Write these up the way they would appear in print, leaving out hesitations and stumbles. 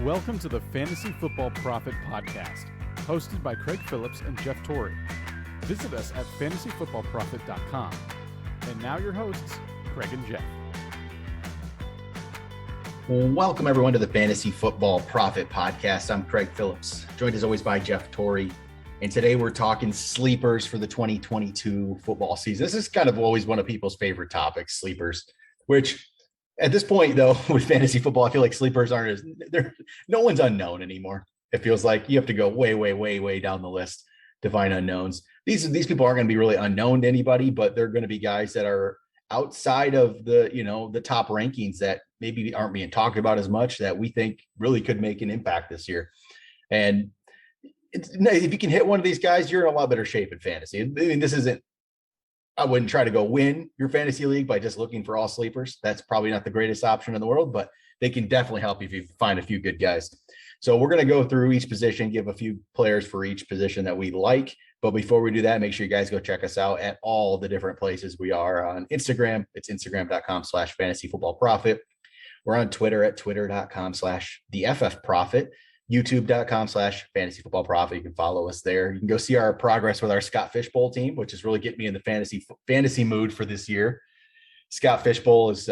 Welcome to the Fantasy Football Profit Podcast, hosted by Craig Phillips and Jeff Torrey. Visit us at fantasyfootballprofit.com. And now your hosts, Craig and Jeff. Welcome everyone to the Fantasy Football Profit Podcast. I'm Craig Phillips, joined as always by Jeff Torrey. And today we're talking sleepers for the 2022 football season. This is kind of always one of people's favorite topics, sleepers, which at this point, though, with fantasy football, I feel like sleepers no one's unknown anymore. It feels like you have to go way down the list to find unknowns. These people aren't going to be really unknown to anybody, but they're going to be guys that are outside of the top rankings that maybe aren't being talked about as much that we think really could make an impact this year. And if you can hit one of these guys, you're in a lot better shape in fantasy. I mean, I wouldn't try to go win your fantasy league by just looking for all sleepers. That's probably not the greatest option in the world, but they can definitely help you if you find a few good guys. So we're going to go through each position, give a few players for each position that we like. But before we do that, make sure you guys go check us out at all the different places we are on Instagram. It's instagram.com/fantasyfootballprofit. We're on Twitter at twitter.com/theFFprofit. youtube.com/fantasyfootballprofit. You can follow us there. You can go see our progress with our Scott Fishbowl team, which is really getting me in the fantasy mood for this year. Scott Fishbowl is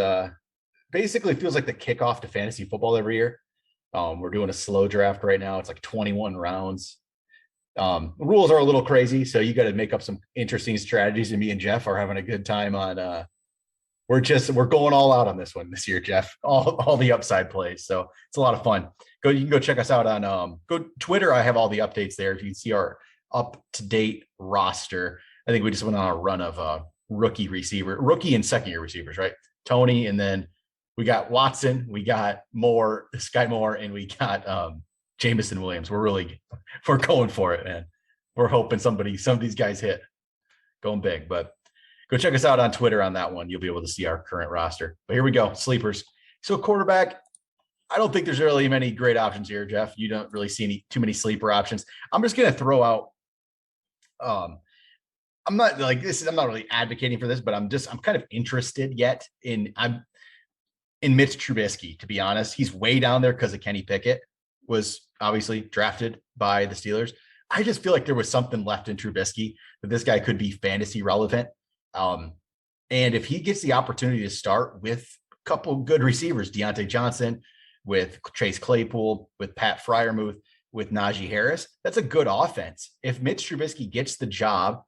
basically feels like the kickoff to fantasy football every year. We're doing a slow draft right now. It's like 21 rounds. Rules are a little crazy, so you got to make up some interesting strategies. And me and Jeff are having a good time on we're going all out on this one this year, Jeff. All the upside plays. So it's a lot of fun. You can go check us out on go Twitter. I have all the updates there. You can see our up-to-date roster. I think we just went on a run of rookie and second-year receivers, right? Tony, and then we got Watson, we got Sky Moore, and we got Jameson Williams. We're going for it, man. We're hoping some of these guys hit. Going big, but go check us out on Twitter on that one. You'll be able to see our current roster. But here we go, sleepers. So quarterback, I don't think there's really many great options here, Jeff. You don't really see too many sleeper options. I'm just going to throw out. I'm not really advocating for this, but I'm kind of interested yet in Mitch Trubisky, to be honest. He's way down there because of Kenny Pickett was obviously drafted by the Steelers. I just feel like there was something left in Trubisky that this guy could be fantasy relevant. And if he gets the opportunity to start with a couple good receivers, Deontay Johnson, with Chase Claypool, with Pat Freiermuth, with Najee Harris, that's a good offense. If Mitch Trubisky gets the job,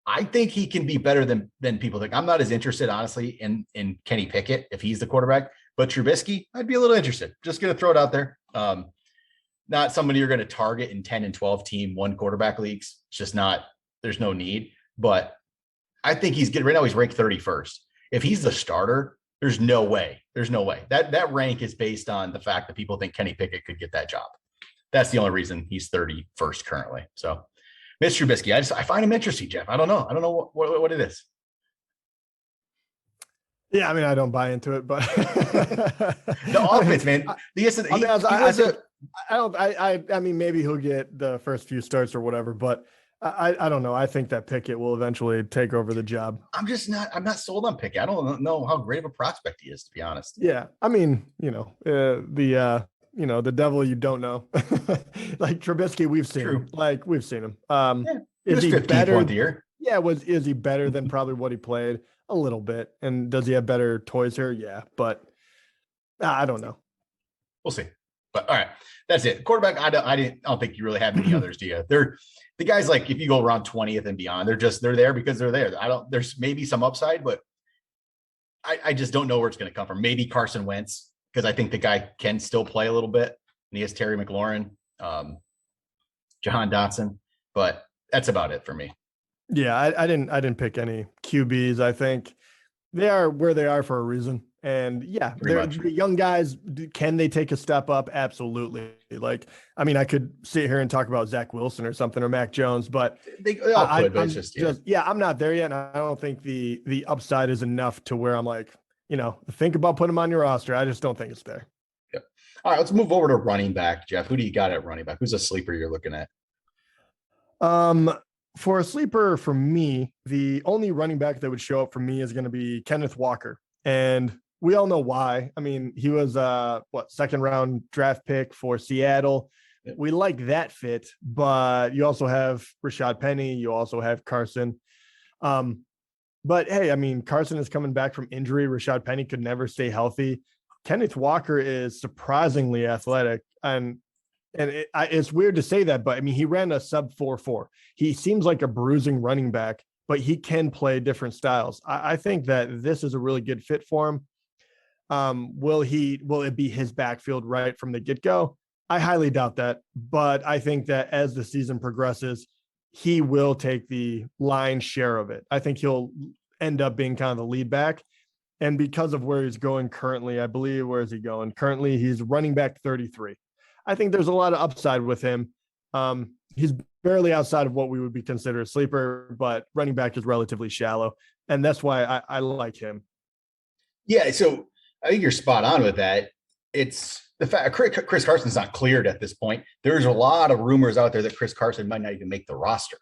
I think he can be better than people think. I'm not as interested, honestly, in Kenny Pickett if he's the quarterback, but Trubisky, I'd be a little interested. Just going to throw it out there. Not somebody you're going to target in 10 and 12 team one quarterback leagues. It's just not, there's no need, but I think right now he's ranked 31st. If he's the starter, there's no way. That rank is based on the fact that people think Kenny Pickett could get that job. That's the only reason he's 31st currently. So Mitch Trubisky, I find him interesting, Jeff. I don't know what it is. Yeah, I mean, I don't buy into it, but the offense, man. I mean, maybe he'll get the first few starts or whatever, but I don't know. I think that Pickett will eventually take over the job. I'm not sold on Pickett. I don't know how great of a prospect he is, to be honest. Yeah. I mean, the devil you don't know. Like Trubisky, we've seen him. Like we've seen him. Is he better? Year. Yeah, is he better than probably what he played? A little bit. And does he have better toys here? Yeah, but I don't know. We'll see. But all right, that's it. Quarterback, I don't think you really have any others, do you? They're the guys, like if you go around 20th and beyond, they're there because they're there. There's maybe some upside, but I just don't know where it's going to come from. Maybe Carson Wentz, because I think the guy can still play a little bit. And he has Terry McLaurin, Jahan Dotson, but that's about it for me. Yeah, I didn't pick any QBs. I think they are where they are for a reason. And yeah, they're young guys. Can they take a step up? Absolutely. Like, I mean, I could sit here and talk about Zach Wilson or something or Mac Jones, but they all could, but it's just. I'm not there yet. And I don't think the upside is enough to where I'm like, think about putting them on your roster. I just don't think it's there. Yep. All right, let's move over to running back, Jeff. Who do you got at running back? Who's a sleeper you're looking at? For a sleeper for me, the only running back that would show up for me is going to be Kenneth Walker. And we all know why. I mean, he was second round draft pick for Seattle. Yeah. We like that fit, but you also have Rashad Penny. You also have Carson. But hey, I mean, Carson is coming back from injury. Rashad Penny could never stay healthy. Kenneth Walker is surprisingly athletic, and it's weird to say that, but I mean, he ran a sub 4.4. He seems like a bruising running back, but he can play different styles. I think that this is a really good fit for him. Will it be his backfield right from the get-go? I highly doubt that, but I think that as the season progresses, he will take the lion's share of it. I think he'll end up being kind of the lead back. And because of where he's going currently, I believe, where is he going? Currently, he's running back 33. I think there's a lot of upside with him. He's barely outside of what we would be considered a sleeper, but running back is relatively shallow. And that's why I like him. Yeah, so I think you're spot on with that. It's the fact Chris Carson's not cleared at this point. There's a lot of rumors out there that Chris Carson might not even make the roster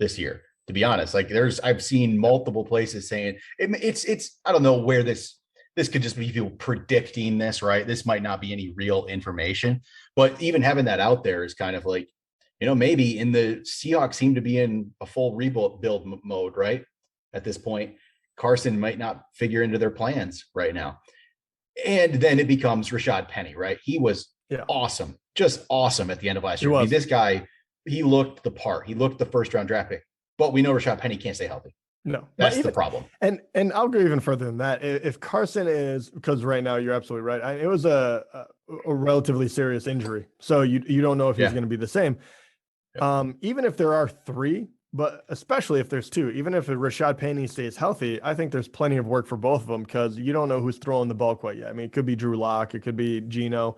this year, to be honest. Like I've seen multiple places saying it's I don't know where this could just be people predicting this, right? This might not be any real information, but even having that out there is kind of like, maybe in the Seahawks seem to be in a full rebuild mode, right? At this point, Carson might not figure into their plans right now. And then it becomes Rashad Penny, right? He was awesome, just awesome at the end of last year. I mean, this guy, he looked the part. He looked the first round draft pick, but we know Rashad Penny can't stay healthy. No, that's the problem. And I'll go even further than that. If Carson is, because right now you're absolutely right. It was a relatively serious injury, so you don't know if he's going to be the same. Even if there are three, but especially if there's two, even if Rashad Penny stays healthy, I think there's plenty of work for both of them because you don't know who's throwing the ball quite yet. I mean, it could be Drew Lock, it could be Geno.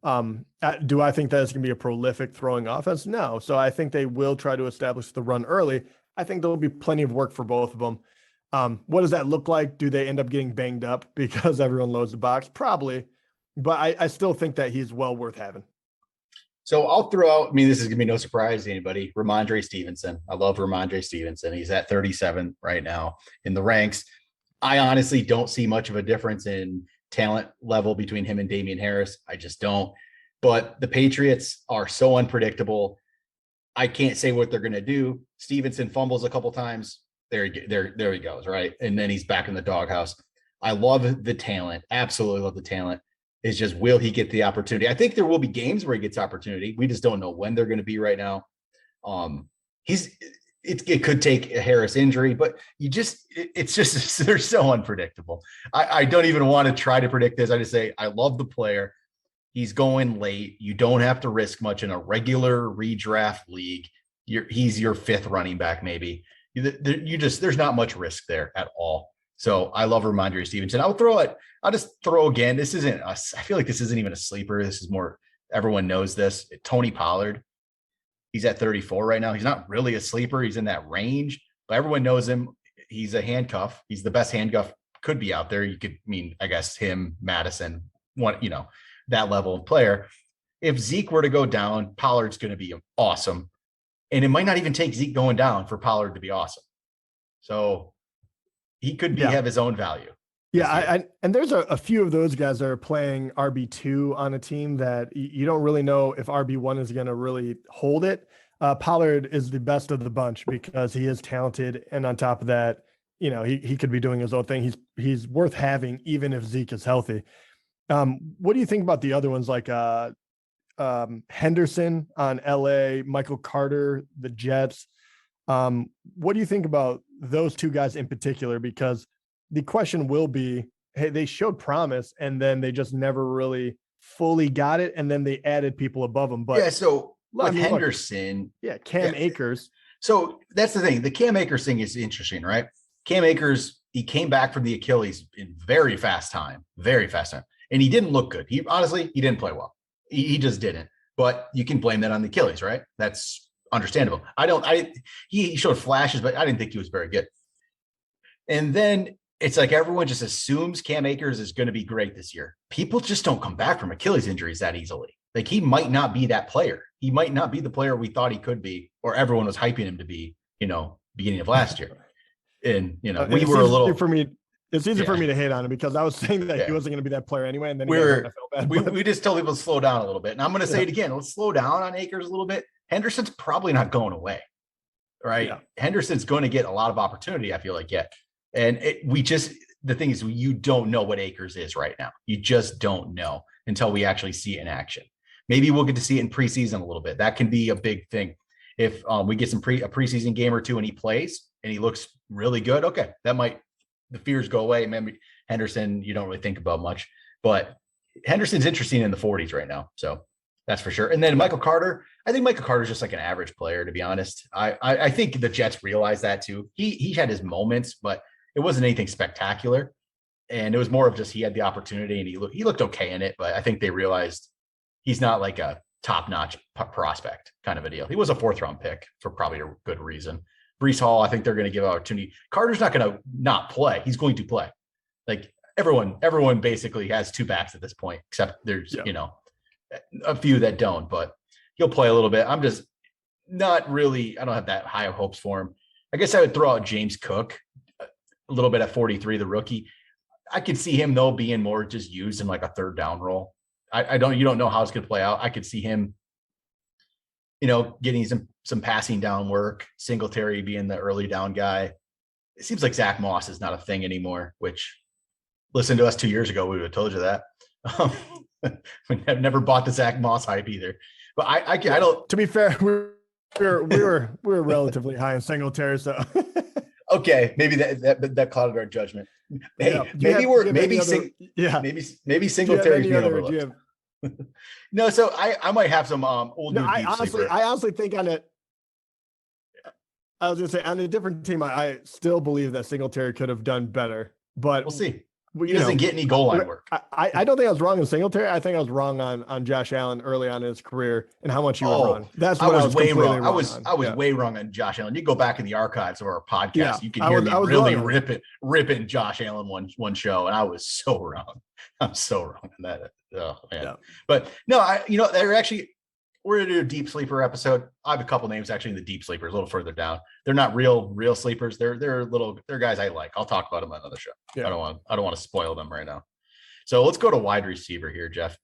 Do I think that it's going to be a prolific throwing offense? No. So I think they will try to establish the run early. I think there'll be plenty of work for both of them. What does that look like? Do they end up getting banged up because everyone loads the box? Probably. But I still think that he's well worth having. So I'll throw out, this is going to be no surprise to anybody, Ramondre Stevenson. I love Ramondre Stevenson. He's at 37 right now in the ranks. I honestly don't see much of a difference in talent level between him and Damian Harris. I just don't. But the Patriots are so unpredictable. I can't say what they're going to do. Stevenson fumbles a couple times. There he goes, right? And then he's back in the doghouse. I love the talent. Absolutely love the talent. It's just, will he get the opportunity? I think there will be games where he gets opportunity. We just don't know when they're going to be right now. It could take a Harris injury, but it's just they're so unpredictable. I don't even want to try to predict this. I just say I love the player. He's going late. You don't have to risk much in a regular redraft league. He's your fifth running back, maybe. There's not much risk there at all. So I love Ramondre Stevenson. I'll just throw again. I feel like this isn't even a sleeper. This is more, everyone knows this. Tony Pollard. He's at 34 right now. He's not really a sleeper. He's in that range, but everyone knows him. He's a handcuff. He's the best handcuff could be out there. You could I guess him, Madison, that level of player. If Zeke were to go down, Pollard's going to be awesome. And it might not even take Zeke going down for Pollard to be awesome. So he could have his own value. Yeah, and there's a few of those guys that are playing RB2 on a team that you don't really know if RB1 is going to really hold it. Pollard is the best of the bunch because he is talented, and on top of that, he could be doing his own thing. He's worth having even if Zeke is healthy. What do you think about the other ones like Henderson on LA, Michael Carter, the Jets? What do you think about those two guys in particular? Because the question will be, hey, they showed promise and then they just never really fully got it. And then they added people above them. But so with Henderson, Cam Akers. So that's the thing. The Cam Akers thing is interesting, right? Cam Akers, he came back from the Achilles in very fast time. And he didn't look good. He didn't play well. He just didn't. But you can blame that on the Achilles, right? That's understandable. He showed flashes, but I didn't think he was very good. And then it's like everyone just assumes Cam Akers is going to be great this year. People just don't come back from Achilles injuries that easily. Like, he might not be that player. He might not be the player we thought he could be, or everyone was hyping him to be, beginning of last year. And, we were a little, for me. It's easy for me to hate on him because I was saying that he wasn't going to be that player anyway. And then I felt bad. We just told people to slow down a little bit. And I'm going to say it again. Let's slow down on Akers a little bit. Henderson's probably not going away, right? Yeah. Henderson's going to get a lot of opportunity, I feel like, yet. And the thing is, you don't know what Akers is right now. You just don't know until we actually see it in action. Maybe we'll get to see it in preseason a little bit. That can be a big thing. If we get a preseason game or two and he plays and he looks really good, okay, the fears go away. Maybe Henderson, you don't really think about much, but Henderson's interesting in the 40s right now. So that's for sure. And then Michael Carter, I think Michael Carter is just like an average player, to be honest. I think the Jets realized that too. He had his moments, but it wasn't anything spectacular. And it was more of just, he had the opportunity and he looked okay in it, but I think they realized he's not like a top-notch prospect kind of a deal. He was a 4th-round pick for probably a good reason. Breese Hall, I think they're going to give opportunity. Carter's not going to not play. He's going to play. Like everyone basically has 2 backs at this point, except there's, a few that don't, but he'll play a little bit. I'm just not really, I don't have that high of hopes for him. I guess I would throw out James Cook a little bit at 43, the rookie. I could see him though being more just used in like a 3rd down role. You don't know how it's going to play out. I could see him, getting some passing down work, Singletary being the early down guy. It seems like Zach Moss is not a thing anymore, which listen to us 2 years ago, we would have told you that. I've never bought the Zach Moss hype either, but I don't, to be fair, we were relatively high in Singletary. So, okay. Maybe that clouded our judgment. Hey, maybe Singletary's being overlooked. No, so I might have some old. No, I honestly think on it. I was gonna say on a different team, I still believe that Singletary could have done better, but we'll see. He doesn't get any goal line work. I don't think I was wrong in Singletary. I think I was wrong on Josh Allen early on in his career and how much he was wrong. That's what I was way wrong. I was way wrong on Josh Allen. You go back in the archives of our podcast, you can hear me really ripping Josh Allen one show, and I was so wrong. I'm so wrong on that. Oh man. Yeah. But no, they're actually, we're gonna do a deep sleeper episode. I have a couple names actually in the deep sleepers, a little further down. They're not real sleepers. They're guys I like. I'll talk about them on another show. Yeah. I don't want to spoil them right now. So let's go to wide receiver here, Jeff.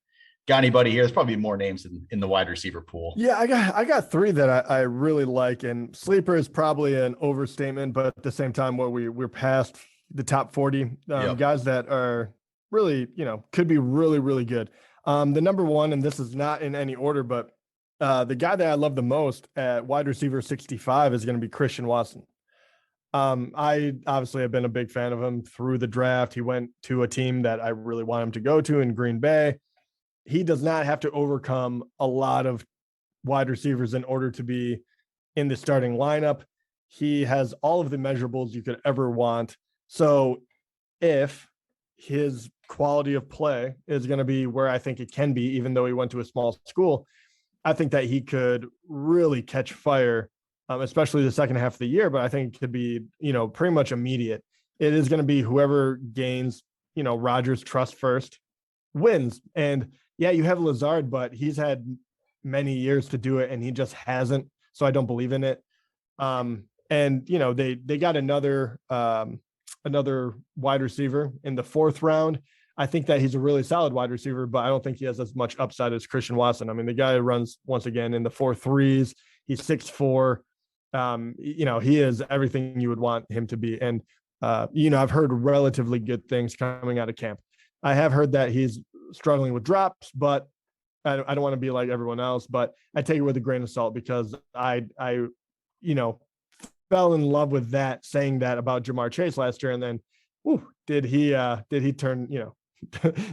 Got anybody here? There's probably more names in the wide receiver pool. Yeah, I got 3 that I really like, and sleeper is probably an overstatement, but at the same time, we're past the top 40 guys that are really, could be really, really good. The number 1, and this is not in any order, but the guy that I love the most at wide receiver 65 is going to be Christian Watson. I obviously have been a big fan of him through the draft. He went to a team that I really want him to go to in Green Bay. He does not have to overcome a lot of wide receivers in order to be in the starting lineup. He has all of the measurables you could ever want. So if his quality of play is going to be where I think it can be, even though he went to a small school, I think that he could really catch fire, especially the second half of the year, but I think it could be, pretty much immediate. It is going to be whoever gains, Rodgers' trust first wins. And yeah, you have Lazard, but he's had many years to do it and he just hasn't. So I don't believe in it. And they got another wide receiver in the 4th round. I think that he's a really solid wide receiver, but I don't think he has as much upside as Christian Watson. I mean, the guy runs once again in the 4.3s. He's 6'4". He is everything you would want him to be. And, I've heard relatively good things coming out of camp. I have heard that he's struggling with drops, but I don't want to be like everyone else, but I take it with a grain of salt because I fell in love with that, saying that about Jamar Chase last year. And then, did he turn,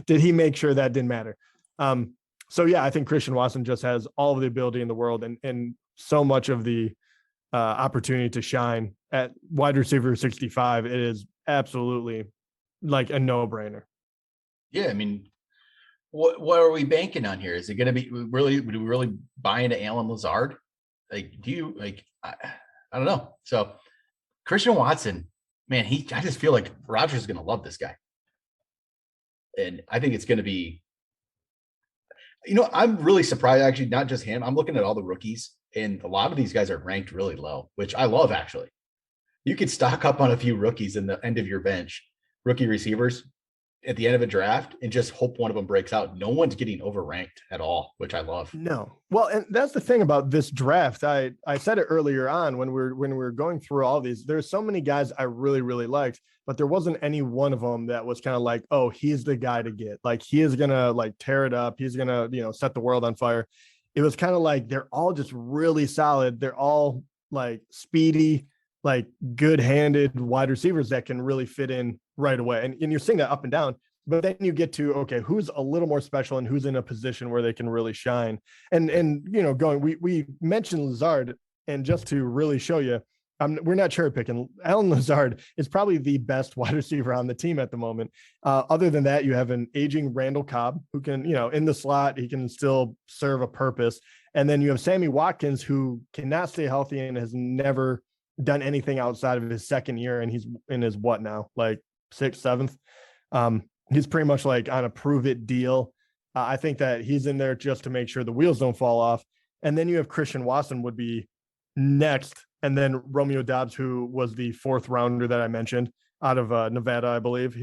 did he make sure that didn't matter? So yeah, I think Christian Watson just has all of the ability in the world and so much of the opportunity to shine at wide receiver 65. It is absolutely like a no-brainer. Yeah, I mean, what are we banking on here? Is it going to be do we really buy into Allen Lazard? Like, I don't know. So Christian Watson, man, I just feel like Rodgers is going to love this guy. And I think it's going to be, I'm really surprised, actually, not just him. I'm looking at all the rookies, and a lot of these guys are ranked really low, which I love, actually. You could stock up on a few rookies in the end of your bench. rookie receivers at the end of a draft and just hope one of them breaks out. No one's getting overranked at all, which I love. No. Well, and that's the thing about this draft. I said it earlier on when we were going through all these. There's so many guys I really, really liked, but there wasn't any one of them that was kind of like, oh, he's the guy to get. Like, he is gonna like tear it up. He's gonna, set the world on fire. It was kind of like they're all just really solid. They're all like speedy, like good-handed wide receivers that can really fit in right away. And you're seeing that up and down. But then you get to, okay, who's a little more special and who's in a position where they can really shine. And we mentioned Lazard, and just to really show you, we're not cherry picking. Allen Lazard is probably the best wide receiver on the team at the moment. Other than that, you have an aging Randall Cobb who can, in the slot, he can still serve a purpose. And then you have Sammy Watkins, who cannot stay healthy and has never done anything outside of his second year. And he's in his what now, like 6th, 7th. He's pretty much like on a prove it deal. I think that he's in there just to make sure the wheels don't fall off. And then you have Christian Watson would be next. And then Romeo Doubs, who was the 4th rounder that I mentioned out of Nevada, I believe.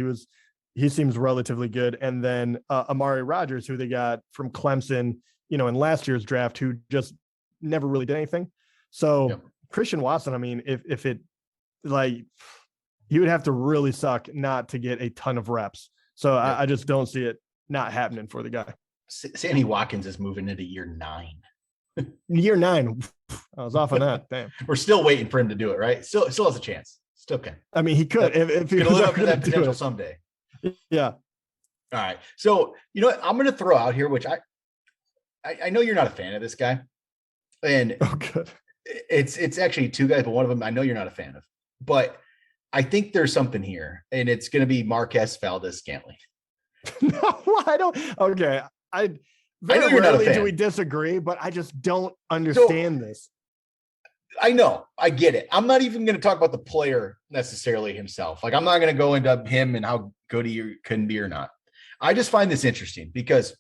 He seems relatively good. And then Amari Rodgers, who they got from Clemson, in last year's draft, who just never really did anything. So yep. Christian Watson, I mean, if it like, he would have to really suck not to get a ton of reps. So yep. I just don't see it not happening for the guy. Sammy Watkins is moving into year 9. Year 9. I was off on that. Damn. We're still waiting for him to do it, right? Still has a chance. Still can. I mean, he could if he could live up to that potential someday. Yeah. All right. So, what I'm going to throw out here, which I know you're not a fan of this guy. And good. It's actually 2 guys, but one of them I know you're not a fan of. But I think there's something here, and it's going to be Marquez Valdez-Scantling. No, I don't. Okay. I know you're not a fan. Do we disagree? But I just don't understand this. I know. I get it. I'm not even going to talk about the player necessarily himself. Like, I'm not going to go into him and how good he can be or not. I just find this interesting because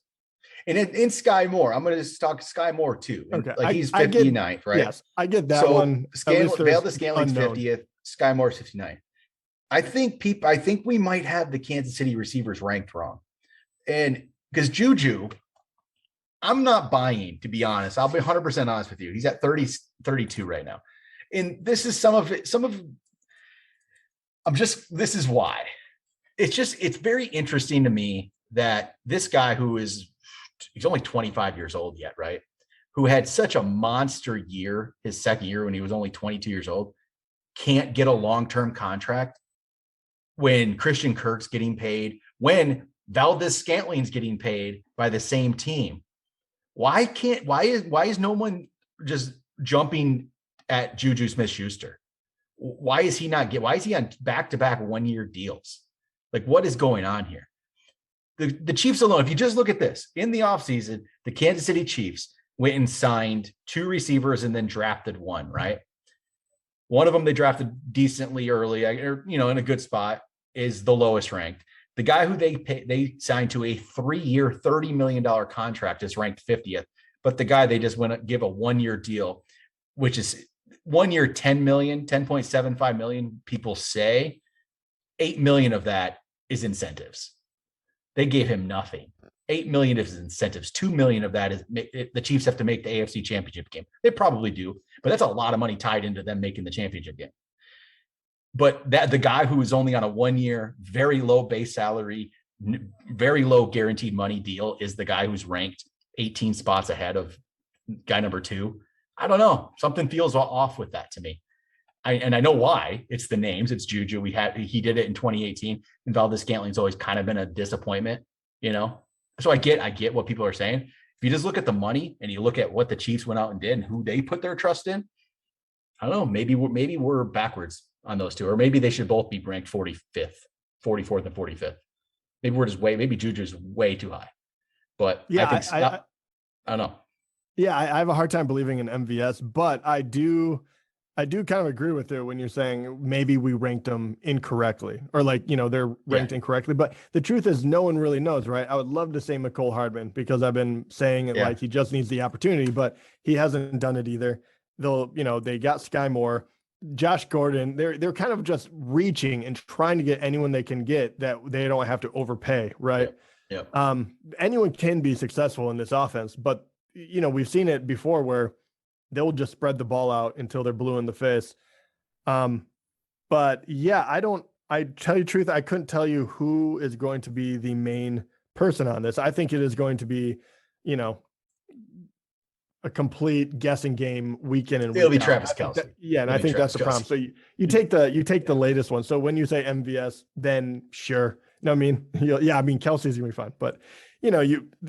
in Sky Moore, I'm going to just talk Sky Moore too. Okay. Like, he's 59th, right? Yes, I get that one. Valdez-Scantling's 50th. Sky Moore's 59. I think we might have the Kansas City receivers ranked wrong. And because Juju, I'm not buying, to be honest. I'll be 100% honest with you. He's at 32 right now. And this is this is why. It's very interesting to me that this guy he's only 25 years old yet, right? Who had such a monster year, his second year when he was only 22 years old, can't get a long-term contract when Christian Kirk's getting paid, when Valdez-Scantling's getting paid by the same team. Why is no one just jumping at Juju Smith-Schuster? Why is he on back-to-back 1-year deals? Like, what is going on here? The Chiefs alone, if you just look at this, in the offseason, the Kansas City Chiefs went and signed 2 receivers and then drafted 1, right? One of them they drafted decently early, in a good spot, is the lowest ranked. The guy who they signed to a 3-year, $30 million contract is ranked 50th. But the guy they just went to give a 1-year deal, which is 1 year, $10.75 million, people say. $8 million of that is incentives. They gave him nothing. $8 million is incentives. $2 million of that is the Chiefs have to make the AFC Championship game. They probably do, but that's a lot of money tied into them making the championship game. But the guy who is only on a 1-year, very low base salary, very low guaranteed money deal is the guy who's ranked 18 spots ahead of guy number 2. I don't know. Something feels off with that to me. And I know why. It's the names. It's Juju. He did it in 2018, and Valdez-Scantling's always kind of been a disappointment, So I get what people are saying. If you just look at the money and you look at what the Chiefs went out and did and who they put their trust in, I don't know. Maybe we're backwards on those 2, or maybe they should both be ranked 45th, 44th, and 45th. Maybe Juju's way too high. But yeah, I don't know. Yeah, I have a hard time believing in MVS, but I do kind of agree with you when you're saying maybe we ranked them incorrectly, or they're ranked incorrectly. But the truth is, no one really knows, right? I would love to say McCole Hardman, because I've been saying it like he just needs the opportunity, but he hasn't done it either. They got Sky Moore. Josh Gordon, they're kind of just reaching and trying to get anyone they can get that they don't have to overpay, right? Yep. Anyone can be successful in this offense, but we've seen it before where they'll just spread the ball out until they're blue in the face. But yeah, I tell you the truth, I couldn't tell you who is going to be the main person on this. I think it is going to be, a complete guessing game week in and week out. It'll be Travis Kelce. I think that's the problem. So you take the latest one. So when you say MVS, then sure. No, I mean, Kelsey's gonna be fine. But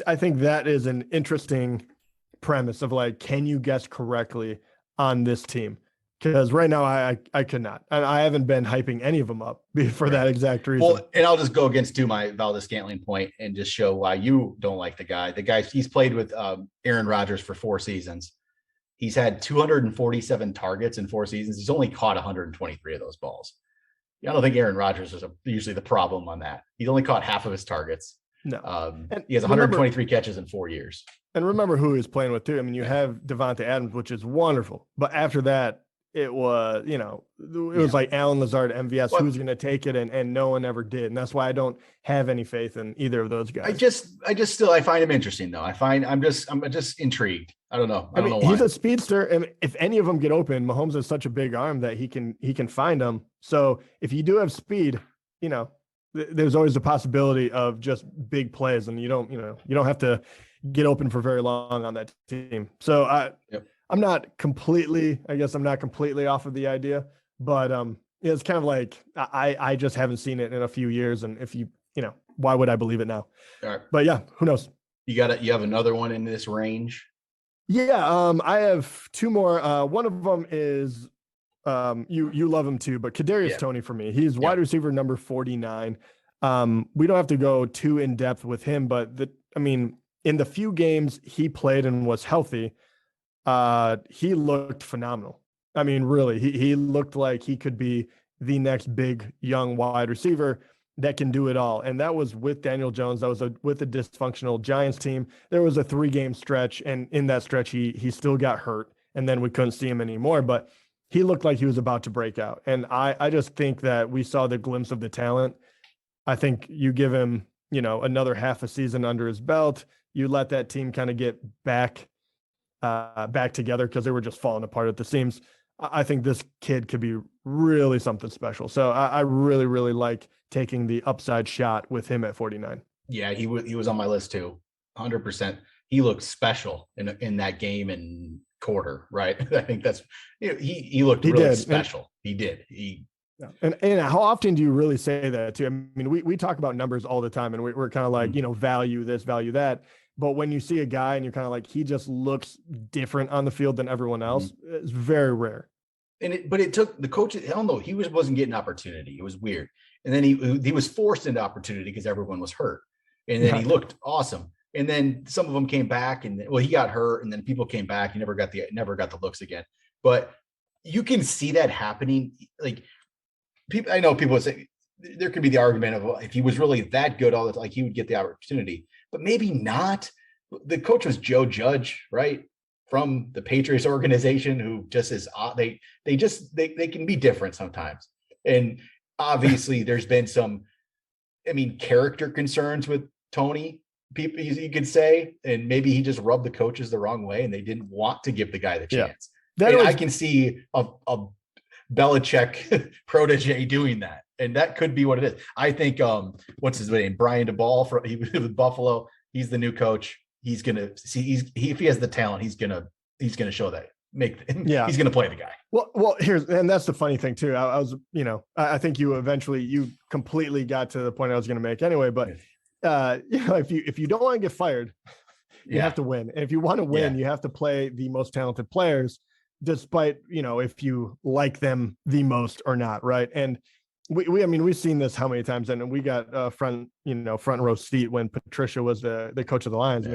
I think that is an interesting premise of like, can you guess correctly on this team? Because right now I could not. And I haven't been hyping any of them up for that exact reason. Well, and I'll just go against my Valdez-Scantling point and just show why you don't like the guy. The guy, he's played with Aaron Rodgers for 4 seasons. He's had 247 targets in 4 seasons. He's only caught 123 of those balls. I don't think Aaron Rodgers is usually the problem on that. He's only caught half of his targets. No. And he has 123 catches in 4 years. And remember who he's playing with too. I mean, you have Devontae Adams, which is wonderful. But after that, it was, was like Allen Lazard, MVS, who's going to take it, and no one ever did, and that's why I don't have any faith in either of those guys. I find him interesting though. I'm just intrigued. I don't know. I don't know why. He's a speedster, and if any of them get open, Mahomes has such a big arm that he can find them. So if you do have speed, there's always the possibility of just big plays, and you don't have to get open for very long on that team. So I'm not completely off of the idea, but it's kind of like I just haven't seen it in a few years, and if why would I believe it now? All right. But yeah, who knows? You have another one in this range? Yeah, I have 2 more. One of them is you love him too, but Kadarius Toney for me. He's wide receiver number 49. We don't have to go too in depth with him, but in the few games he played and was healthy, he looked phenomenal. I mean, really, he looked like he could be the next big young wide receiver that can do it all. And that was with Daniel Jones. That was with a dysfunctional Giants team. There was a 3-game stretch, and in that stretch, he still got hurt, and then we couldn't see him anymore. But he looked like he was about to break out. And I just think that we saw the glimpse of the talent. I think you give him, another half a season under his belt. You let that team kind of get back together, because they were just falling apart at the seams. I think this kid could be really something special. So I really, really like taking the upside shot with him at 49. Yeah, he was on my list too. 100%. He looked special in that game and quarter, right? I think that's, he looked really special. He did. And how often do you really say that too? I mean, we talk about numbers all the time, and we're kind of like, value this, value that. But when you see a guy and you're kind of like, he just looks different on the field than everyone else, it's very rare. But it took the coach. I don't know. He wasn't getting opportunity. It was weird. And then he was forced into opportunity because everyone was hurt. And then he looked awesome. And then some of them came back, and he got hurt, and then people came back. He never got the looks again. But you can see that happening. Like I know people would say there could be the argument of, if he was really that good all the time, like he would get the opportunity, but maybe not. The coach was Joe Judge, right? From the Patriots organization, who just is, they can be different sometimes. And obviously there's been some, character concerns with Toney, people, you could say, and maybe he just rubbed the coaches the wrong way and they didn't want to give the guy the chance. I can see a Belichick protege doing that. And that could be what it is. I think, what's his name? Brian DeBall he was with Buffalo. He's the new coach. He's going to see, if he has the talent, he's going to show that. He's going to play the guy. Well, and that's the funny thing too. I think you completely got to the point I was going to make anyway, but if you don't want to get fired, you have to win. And if you want to win, you have to play the most talented players, despite, if you like them the most or not. Right. And we've seen this how many times, and we got a front row seat when Patricia was the coach of the Lions.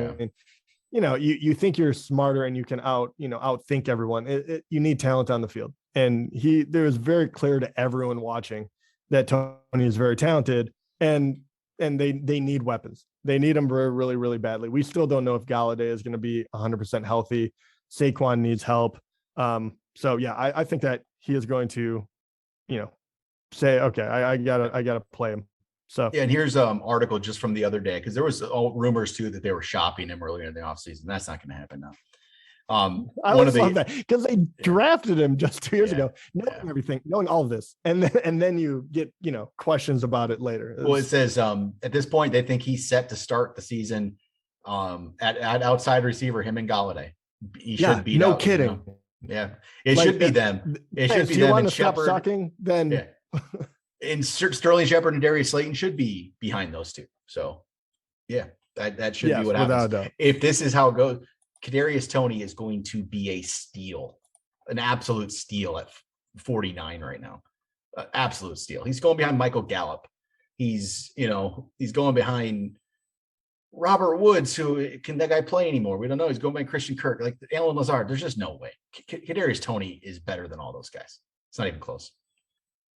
Yeah. You think you're smarter and you can outthink everyone. You need talent on the field. And there was very clear to everyone watching that Toney is very talented, and they need weapons. They need them really, really badly. We still don't know if Galladay is going to be 100% healthy. Saquon needs help. I think that he is going to, say, okay, I gotta play him. So yeah, and here's article just from the other day, because there was rumors too that they were shopping him earlier in the offseason. That's not going to happen now. I always love that, because they drafted him just 2 years ago, knowing everything, knowing all of this, and then you get questions about it later. Well, it says at this point they think he's set to start the season at outside receiver, him and Galladay. He should be no kidding. Yeah, it should be them. It should be them. Want to stop sucking? Then and Sterling Shepard and Darius Slayton should be behind those two. So yeah, that should be what happens. If this is how it goes, Kadarius Toney is going to be a steal, an absolute steal at 49 right now. Absolute steal. He's going behind Michael Gallup. He's going behind Robert Woods, who can that guy play anymore? We don't know. He's going behind Christian Kirk, like Alan Lazard. There's just no way. Kadarius Toney is better than all those guys. It's not even close.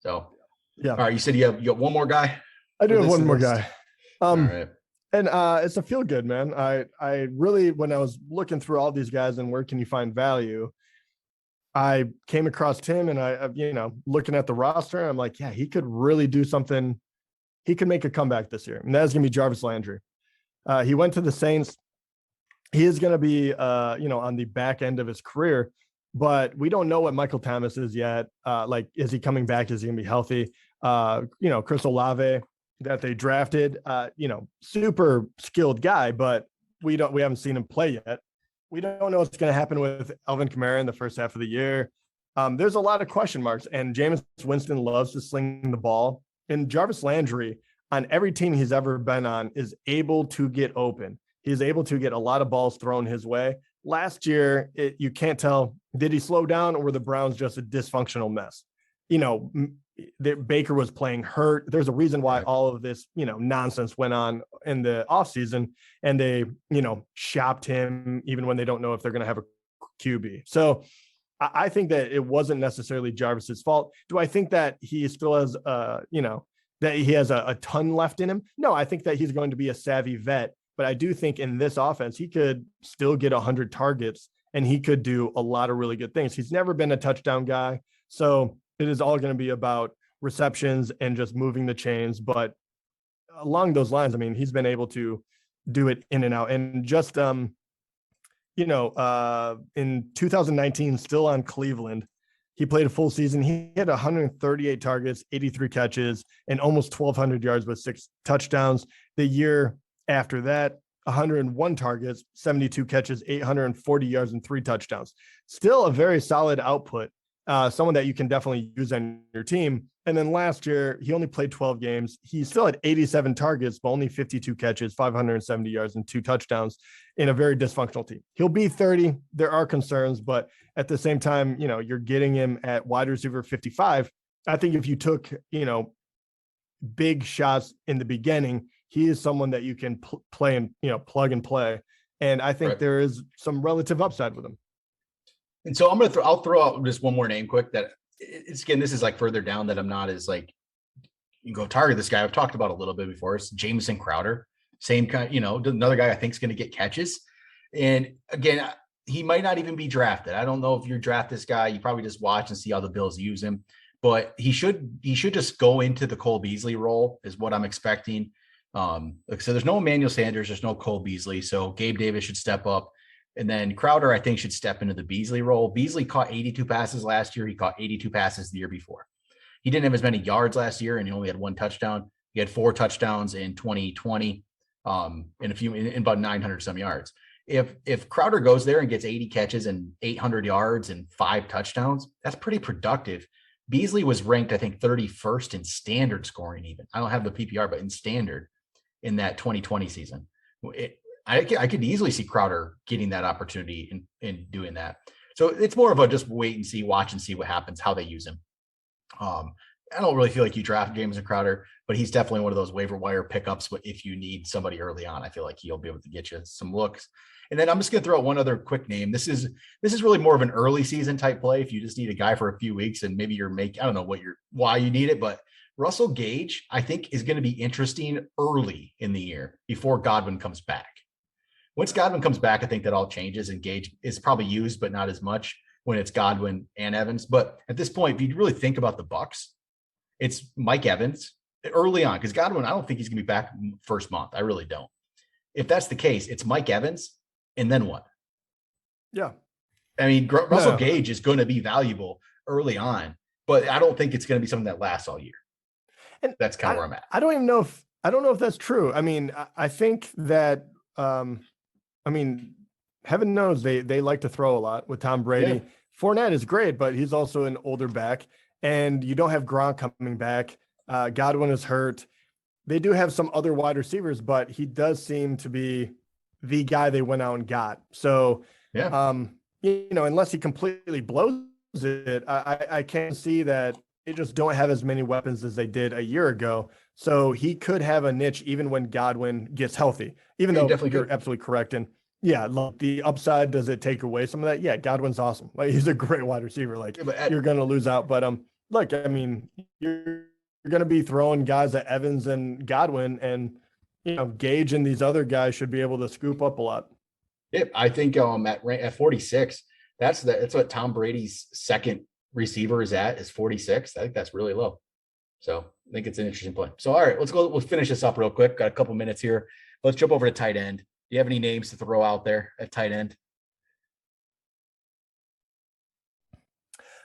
So, yeah. All right. You said you got one more guy? I do have one more guy. All right. And it's a feel good, man. I really, when I was looking through all these guys and where can you find value, I came across Tim, and I looking at the roster, I'm like, yeah, he could really do something. He could make a comeback this year. And that's going to be Jarvis Landry. He went to the Saints. He is going to be, on the back end of his career, but we don't know what Michael Thomas is yet. Is he coming back? Is he going to be healthy? Chris Olave that they drafted, super skilled guy, but we haven't seen him play yet. We don't know what's going to happen with Alvin Kamara in the first half of the year. There's a lot of question marks, and Jameis Winston loves to sling the ball, and Jarvis Landry on every team he's ever been on is able to get open. He's able to get a lot of balls thrown his way. Last year, you can't tell, did he slow down, or were the Browns just a dysfunctional mess? Baker was playing hurt. There's a reason why all of this, nonsense went on in the offseason, and they, shopped him even when they don't know if they're going to have a QB. So I think that it wasn't necessarily Jarvis's fault. Do I think that he still has, that he has a ton left in him? No, I think that he's going to be a savvy vet, but I do think in this offense, he could still get 100 targets, and he could do a lot of really good things. He's never been a touchdown guy. So it is all going to be about receptions and just moving the chains. But along those lines, I mean, he's been able to do it in and out. And just, in 2019, still on Cleveland, he played a full season. He had 138 targets, 83 catches, and almost 1,200 yards with 6 touchdowns. The year after that, 101 targets, 72 catches, 840 yards, and 3 touchdowns. Still a very solid output. Someone that you can definitely use on your team. And then last year, he only played 12 games. He still had 87 targets, but only 52 catches, 570 yards, and 2 touchdowns in a very dysfunctional team. He'll be 30. There are concerns, but at the same time, you're getting him at wide receiver 55. I think if you took, big shots in the beginning, he is someone that you can play and, plug and play. And I think there is some relative upside with him. And so I'll throw out just one more name quick that it's, again, this is like further down that I'm not as like, you go target this guy. I've talked about a little bit before. It's Jameson Crowder, same kind, another guy I think is going to get catches. And again, he might not even be drafted. I don't know if you draft this guy, you probably just watch and see how the Bills use him, but he should just go into the Cole Beasley role is what I'm expecting. So there's no Emmanuel Sanders, there's no Cole Beasley. So Gabe Davis should step up. And then Crowder, I think, should step into the Beasley role. Beasley caught 82 passes last year. He caught 82 passes the year before. He didn't have as many yards last year, and he only had 1 touchdown. He had 4 touchdowns in 2020, in about 900 some yards. If Crowder goes there and gets 80 catches and 800 yards and 5 touchdowns, that's pretty productive. Beasley was ranked, I think, 31st in standard scoring even. I don't have the PPR, but in standard in that 2020 season. I could easily see Crowder getting that opportunity in doing that. So it's more of a just wait and see, watch and see what happens, how they use him. I don't really feel like you draft Jameson Crowder, but he's definitely one of those waiver wire pickups. But if you need somebody early on, I feel like he'll be able to get you some looks. And then I'm just going to throw out one other quick name. This is really more of an early season type play. If you just need a guy for a few weeks and maybe I don't know why you need it, but Russell Gage, I think, is going to be interesting early in the year before Godwin comes back. Once Godwin comes back, I think that all changes, and Gage is probably used, but not as much. when it's Godwin and Evans. But at this point, if you really think about the Bucs, it's Mike Evans early on, because Godwin, I don't think he's going to be back first month. I really don't. If that's the case, it's Mike Evans, and then what? Yeah. I mean, Russell Gage is going to be valuable early on, but I don't think it's going to be something that lasts all year. And that's kind of where I'm at. I don't know if that's true. I mean, I think that, heaven knows they like to throw a lot with Tom Brady. Yeah. Fournette is great, but he's also an older back, and you don't have Gronk coming back. Godwin is hurt. They do have some other wide receivers, but he does seem to be the guy they went out and got. So, unless he completely blows it, I can't see that they just don't have as many weapons as they did a year ago. So he could have a niche even when Godwin gets healthy, even though you're absolutely correct. And the upside, does it take away some of that? Yeah, Godwin's awesome. Like, he's a great wide receiver. Like, you're going to lose out. But look, I mean, you're going to be throwing guys at Evans and Godwin, and Gage and these other guys should be able to scoop up a lot. Yeah, I think at 46, that's what Tom Brady's second receiver is at, is 46. I think that's really low. So I think it's an interesting play. So, all right, we'll finish this up real quick. Got a couple minutes here. Let's jump over to tight end. Do you have any names to throw out there at tight end?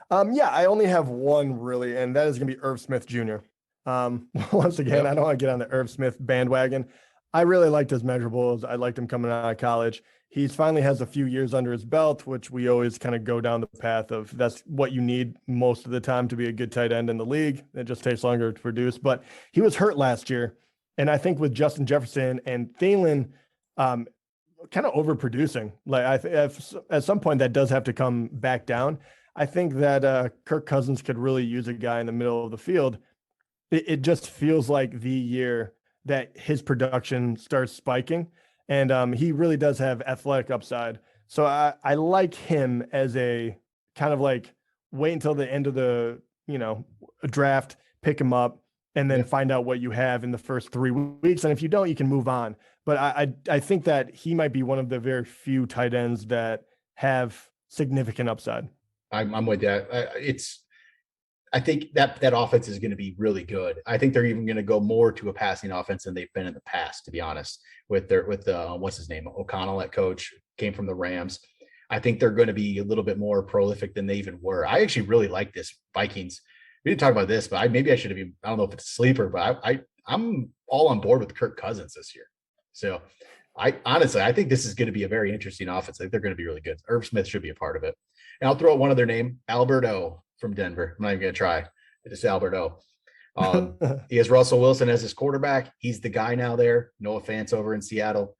I only have one really, and that is going to be Irv Smith Jr. Once again, I don't want to get on the Irv Smith bandwagon. I really liked his measurables. I liked him coming out of college. He finally has a few years under his belt, which we always kind of go down the path of that's what you need most of the time to be a good tight end in the league. It just takes longer to produce. But he was hurt last year. And I think with Justin Jefferson and Thielen kind of overproducing, like at some point that does have to come back down. I think that Kirk Cousins could really use a guy in the middle of the field. It just feels like the year that his production starts spiking. And he really does have athletic upside. So I like him as a kind of like wait until the end of the, draft, pick him up, and then find out what you have in the first 3 weeks. And if you don't, you can move on. But I think that he might be one of the very few tight ends that have significant upside. I'm with that. I think that offense is going to be really good. I think they're even going to go more to a passing offense than they've been in the past, to be honest, with what's his name? O'Connell at coach, came from the Rams. I think they're going to be a little bit more prolific than they even were. I actually really like this Vikings. We didn't talk about this, but maybe I should have been, I don't know if it's a sleeper, but I'm all on board with Kirk Cousins this year. So I think this is going to be a very interesting offense. I think they're going to be really good. Irv Smith should be a part of it. And I'll throw out one other name, Alberto from Denver. I'm not even going to try. It's Alberto. He has Russell Wilson as his quarterback. He's the guy now there. Noah Fant over in Seattle.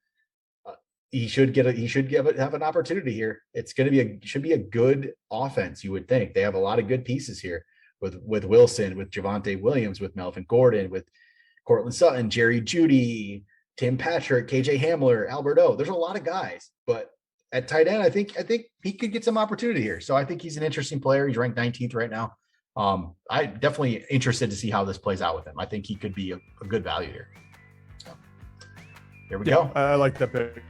He should have an opportunity here. It's going to be should be a good offense, you would think. They have a lot of good pieces here with Wilson, with Javonte Williams, with Melvin Gordon, with Cortland Sutton, Jerry Jeudy, Tim Patrick, KJ Hamler, Alberto. There's a lot of guys, but at tight end, I think he could get some opportunity here. So I think he's an interesting player. He's ranked 19th right now. I'm definitely interested to see how this plays out with him. I think he could be a good value here. So there we go. I like that pick.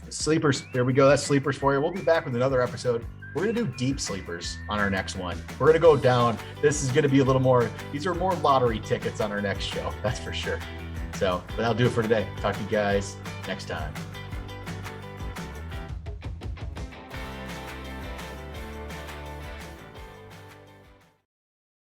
Sleepers. There we go. That's sleepers for you. We'll be back with another episode. We're going to do deep sleepers on our next one. We're going to go down. This is going to be a little more, these are more lottery tickets on our next show. That's for sure. So, but that'll do it for today. Talk to you guys next time.